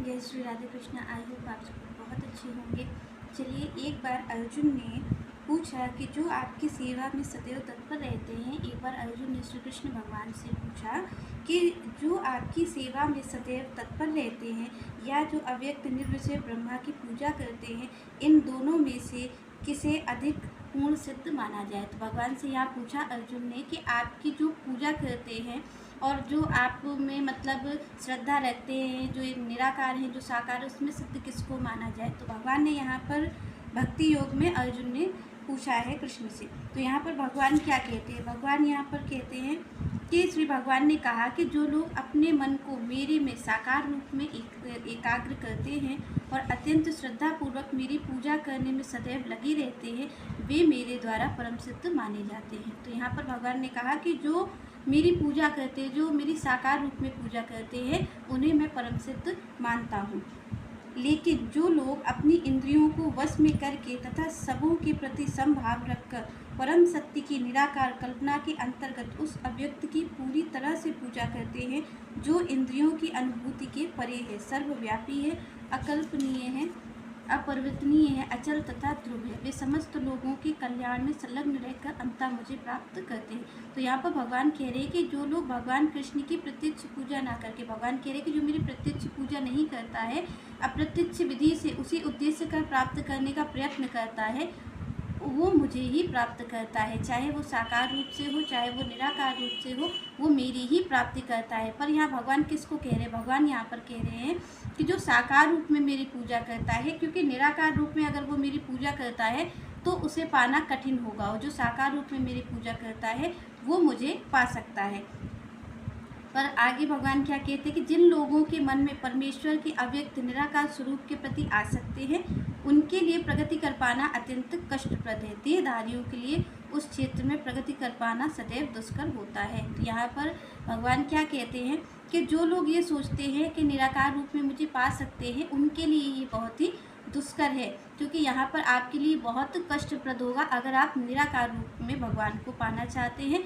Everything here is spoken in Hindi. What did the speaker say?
जय श्री राधे कृष्ण। आई होप आप सब बहुत अच्छे होंगे। चलिए, एक बार अर्जुन ने पूछा कि जो आपकी सेवा में सदैव तत्पर रहते हैं। एक बार अर्जुन ने श्री कृष्ण भगवान से पूछा कि जो आपकी सेवा में सदैव तत्पर रहते हैं या जो अव्यक्त निर्विषय ब्रह्मा की पूजा करते हैं, इन दोनों में से किसे अधिक पूर्ण सिद्ध माना जाए। तो भगवान से यहाँ पूछा अर्जुन ने कि आपकी जो पूजा करते हैं और जो आप में मतलब श्रद्धा रखते हैं, जो एक निराकार है, जो साकार है, उसमें सिद्ध किसको माना जाए। तो भगवान ने यहाँ पर भक्ति योग में अर्जुन ने पूछा है कृष्ण से। तो यहाँ पर भगवान क्या कहते हैं? भगवान यहाँ पर कहते हैं कि श्री भगवान ने कहा कि जो लोग अपने मन को मेरे में साकार रूप में एकाग्र करते हैं और अत्यंत श्रद्धापूर्वक मेरी पूजा करने में सदैव लगे रहते हैं, वे मेरे द्वारा परम सिद्ध माने जाते हैं। तो यहाँ पर भगवान ने कहा कि जो मेरी पूजा करते हैं, जो मेरी साकार रूप में पूजा करते हैं, उन्हें मैं परम सिद्ध मानता हूँ। लेकिन जो लोग अपनी इंद्रियों को वश में करके तथा सबों के प्रति समभाव रखकर परम सत्य की निराकार कल्पना के अंतर्गत उस अव्यक्त की पूरी तरह से पूजा करते हैं, जो इंद्रियों की अनुभूति के परे है, सर्वव्यापी है, अकल्पनीय है, अपरिवर्तनीय है, अचल तथा ध्रुव है, वे समस्त लोगों के कल्याण में संलग्न रहकर अंततः मुझे प्राप्त करते हैं। तो यहाँ पर भगवान कह रहे हैं कि जो लोग भगवान कृष्ण की प्रत्यक्ष पूजा ना करके, भगवान कह रहे हैं कि जो मेरी प्रत्यक्ष पूजा नहीं करता है, अप्रत्यक्ष विधि से उसी उद्देश्य का प्राप्त करने का प्रयत्न करता है, वो मुझे ही प्राप्त करता है। चाहे वो साकार रूप से हो, चाहे वो निराकार रूप से हो, वो मेरी ही प्राप्ति करता है। पर यहाँ भगवान किसको कह रहे हैं? भगवान यहाँ पर कह रहे हैं कि जो साकार रूप में मेरी पूजा करता है, क्योंकि निराकार रूप में अगर वो मेरी पूजा करता है तो उसे पाना कठिन होगा, और जो साकार रूप में मेरी पूजा करता है वो मुझे पा सकता है। पर आगे भगवान क्या कहते हैं कि जिन लोगों के मन में परमेश्वर के अव्यक्त निराकार स्वरूप के प्रति आसक्ति है, उनके लिए प्रगति कर पाना अत्यंत कष्टप्रद है। देहधारियों के लिए उस क्षेत्र में प्रगति कर पाना सदैव दुष्कर होता है। तो यहाँ पर भगवान क्या कहते हैं कि जो लोग ये सोचते हैं कि निराकार रूप में मुझे पा सकते हैं, उनके लिए ये बहुत ही दुष्कर है, क्योंकि यहाँ पर आपके लिए बहुत कष्टप्रद होगा अगर आप निराकार रूप में भगवान को पाना चाहते हैं।